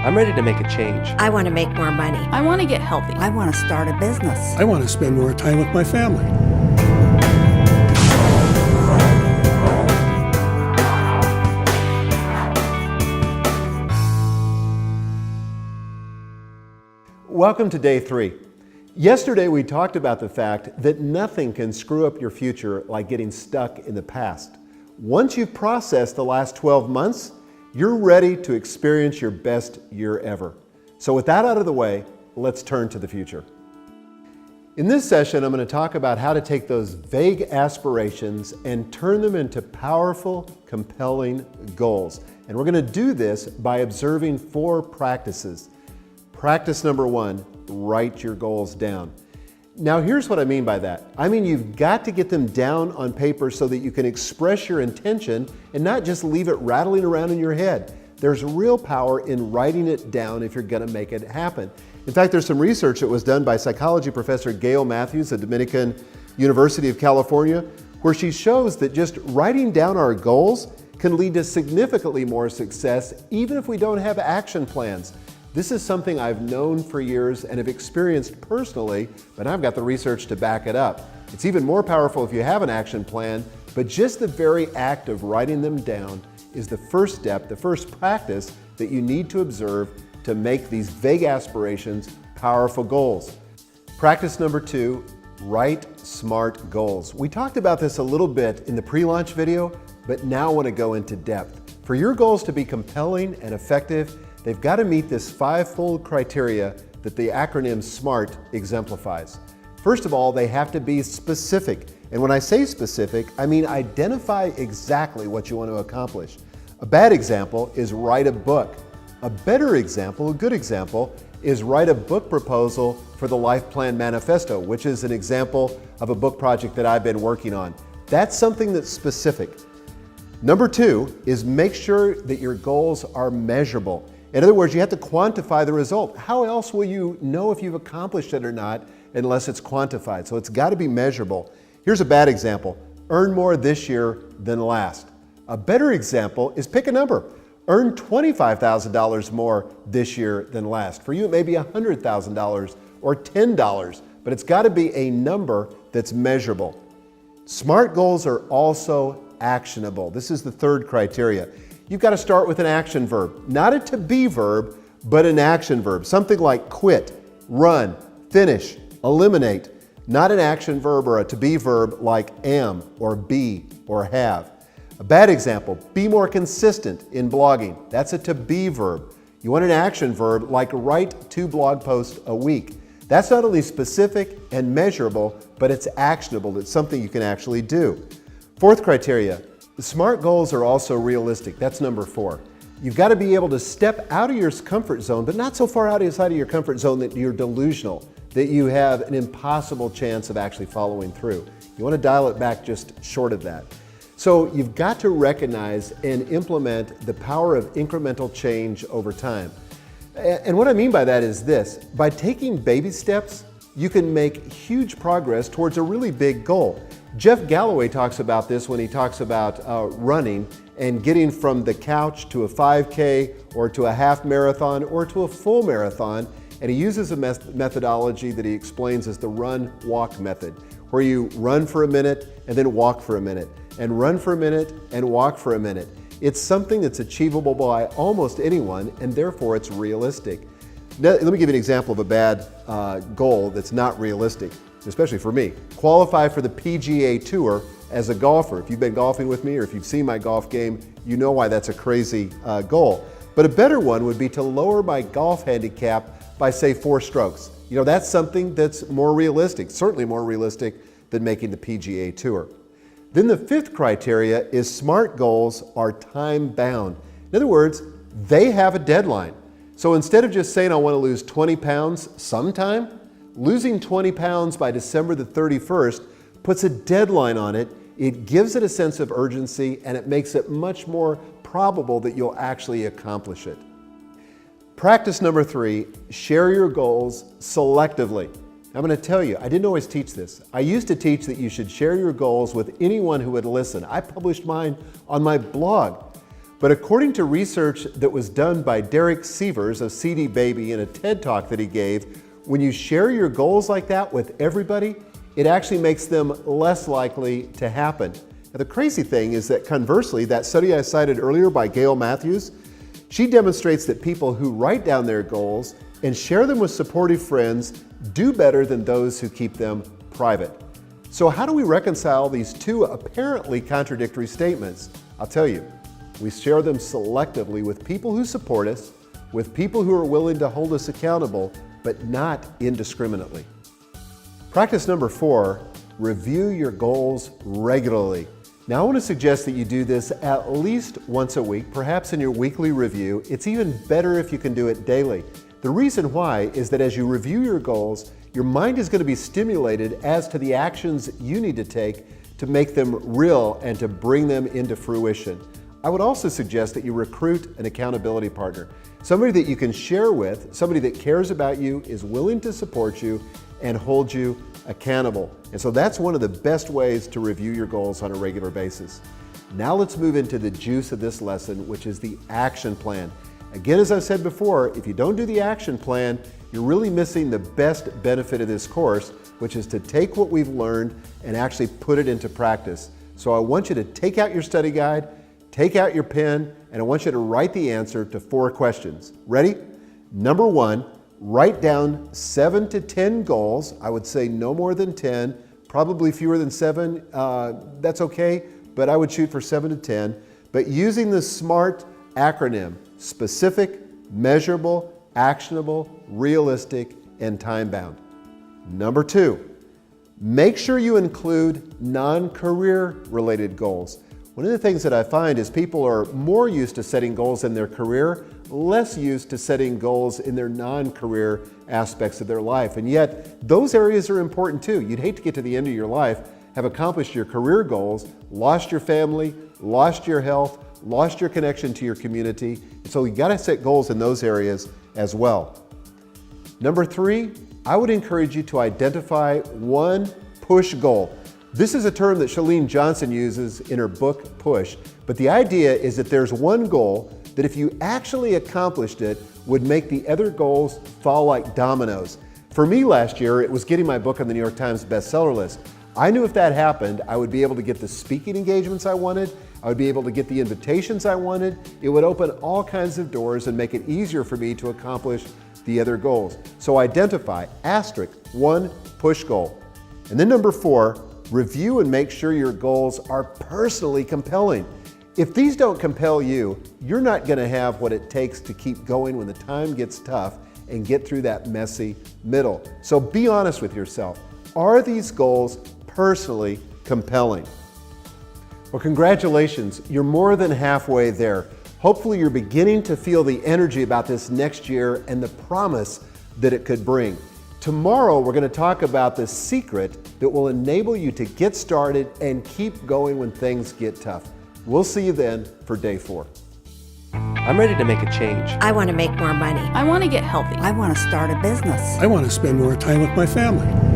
I'm ready to make a change. I want to make more money. I want to get healthy. I want to start a business. I want to spend more time with my family. Welcome to day 3. Yesterday we talked about the fact that nothing can screw up your future like getting stuck in the past. Once you've processed the last 12 months, you're ready to experience your best year ever. So with that out of the way, let's turn to the future. In this session, I'm going to talk about how to take those vague aspirations and turn them into powerful, compelling goals. And we're going to do this by observing 4 practices. Practice number 1, write your goals down. Now here's what I mean by that. I mean you've got to get them down on paper so that you can express your intention and not just leave it rattling around in your head. There's real power in writing it down if you're going to make it happen. In fact, there's some research that was done by psychology professor Gail Matthews at Dominican University of California, where she shows that just writing down our goals can lead to significantly more success even if we don't have action plans. This is something I've known for years and have experienced personally, but I've got the research to back it up. It's even more powerful if you have an action plan, but just the very act of writing them down is the first step, the first practice that you need to observe to make these vague aspirations powerful goals. Practice number 2, write SMART goals. We talked about this a little bit in the pre-launch video, but now I want to go into depth. For your goals to be compelling and effective, they've got to meet this 5-fold criteria that the acronym SMART exemplifies. First of all, they have to be specific. And when I say specific, I mean identify exactly what you want to accomplish. A bad example is write a book. A better example, a good example, is write a book proposal for the Life Plan Manifesto, which is an example of a book project that I've been working on. That's something that's specific. Number 2 is make sure that your goals are measurable. In other words, you have to quantify the result. How else will you know if you've accomplished it or not unless it's quantified? So it's got to be measurable. Here's a bad example. Earn more this year than last. A better example is pick a number. Earn $25,000 more this year than last. For you, it may be $100,000 or $10, but it's got to be a number that's measurable. SMART goals are also actionable. This is the 3rd criteria. You've got to start with an action verb, not a to-be verb, but an action verb. Something like quit, run, finish, eliminate. Not an action verb or a to-be verb like am or be or have. A bad example, be more consistent in blogging. That's a to-be verb. You want an action verb like write 2 blog posts a week. That's not only specific and measurable, but it's actionable. It's something you can actually do. 4th criteria, the SMART goals are also realistic. That's number 4. You've got to be able to step out of your comfort zone, but not so far outside of your comfort zone that you're delusional, that you have an impossible chance of actually following through. You want to dial it back just short of that. So you've got to recognize and implement the power of incremental change over time. And what I mean by that is this: by taking baby steps, you can make huge progress towards a really big goal. Jeff Galloway talks about this when he talks about running and getting from the couch to a 5K or to a half marathon or to a full marathon. And he uses a methodology that he explains as the run-walk method, where you run for a minute and then walk for a minute, and run for a minute and walk for a minute. It's something that's achievable by almost anyone, and therefore it's realistic. Now, let me give you an example of a bad goal that's not realistic, especially for me. Qualify for the PGA Tour as a golfer. If you've been golfing with me or if you've seen my golf game, you know why that's a crazy goal. But a better one would be to lower my golf handicap by, say, 4 strokes. You know, that's something that's more realistic, certainly more realistic than making the PGA Tour. Then the 5th criteria is SMART goals are time-bound. In other words, they have a deadline. So instead of just saying I want to lose 20 pounds sometime, losing 20 pounds by December the 31st puts a deadline on it. It gives it a sense of urgency, and it makes it much more probable that you'll actually accomplish it. Practice number 3, share your goals selectively. I'm going to tell you, I didn't always teach this. I used to teach that you should share your goals with anyone who would listen. I published mine on my blog. But according to research that was done by Derek Sievers of CD Baby in a TED Talk that he gave, when you share your goals like that with everybody, it actually makes them less likely to happen. Now, the crazy thing is that conversely, that study I cited earlier by Gail Matthews, she demonstrates that people who write down their goals and share them with supportive friends do better than those who keep them private. So how do we reconcile these two apparently contradictory statements? I'll tell you, we share them selectively with people who support us, with people who are willing to hold us accountable, but not indiscriminately. Practice number 4, review your goals regularly. Now I want to suggest that you do this at least once a week, perhaps in your weekly review. It's even better if you can do it daily. The reason why is that as you review your goals, your mind is going to be stimulated as to the actions you need to take to make them real and to bring them into fruition. I would also suggest that you recruit an accountability partner, somebody that you can share with, somebody that cares about you, is willing to support you, and hold you accountable. And so that's one of the best ways to review your goals on a regular basis. Now let's move into the juice of this lesson, which is the action plan. Again, as I said before, if you don't do the action plan, you're really missing the best benefit of this course, which is to take what we've learned and actually put it into practice. So I want you to take out your study guide, take out your pen, and I want you to write the answer to 4 questions. Ready? Number 1, write down 7 to 10 goals. I would say no more than 10, probably fewer than 7. That's okay, but I would shoot for 7 to 10. But using the SMART acronym: specific, measurable, actionable, realistic, and time-bound. Number 2, make sure you include non-career related goals. One of the things that I find is people are more used to setting goals in their career, less used to setting goals in their non-career aspects of their life. And yet, those areas are important too. You'd hate to get to the end of your life, have accomplished your career goals, lost your family, lost your health, lost your connection to your community. So you gotta set goals in those areas as well. Number 3, I would encourage you to identify one push goal. This is a term that Chalene Johnson uses in her book, Push. But the idea is that there's one goal that if you actually accomplished it, would make the other goals fall like dominoes. For me last year, it was getting my book on the New York Times bestseller list. I knew if that happened, I would be able to get the speaking engagements I wanted, I would be able to get the invitations I wanted. It would open all kinds of doors and make it easier for me to accomplish the other goals. So identify, one push goal. And then number 4, review and make sure your goals are personally compelling. If these don't compel you, you're not going to have what it takes to keep going when the time gets tough and get through that messy middle. So be honest with yourself. Are these goals personally compelling? Well, congratulations. You're more than halfway there. Hopefully you're beginning to feel the energy about this next year and the promise that it could bring. Tomorrow, we're going to talk about the secret that will enable you to get started and keep going when things get tough. We'll see you then for day 4. I'm ready to make a change. I want to make more money. I want to get healthy. I want to start a business. I want to spend more time with my family.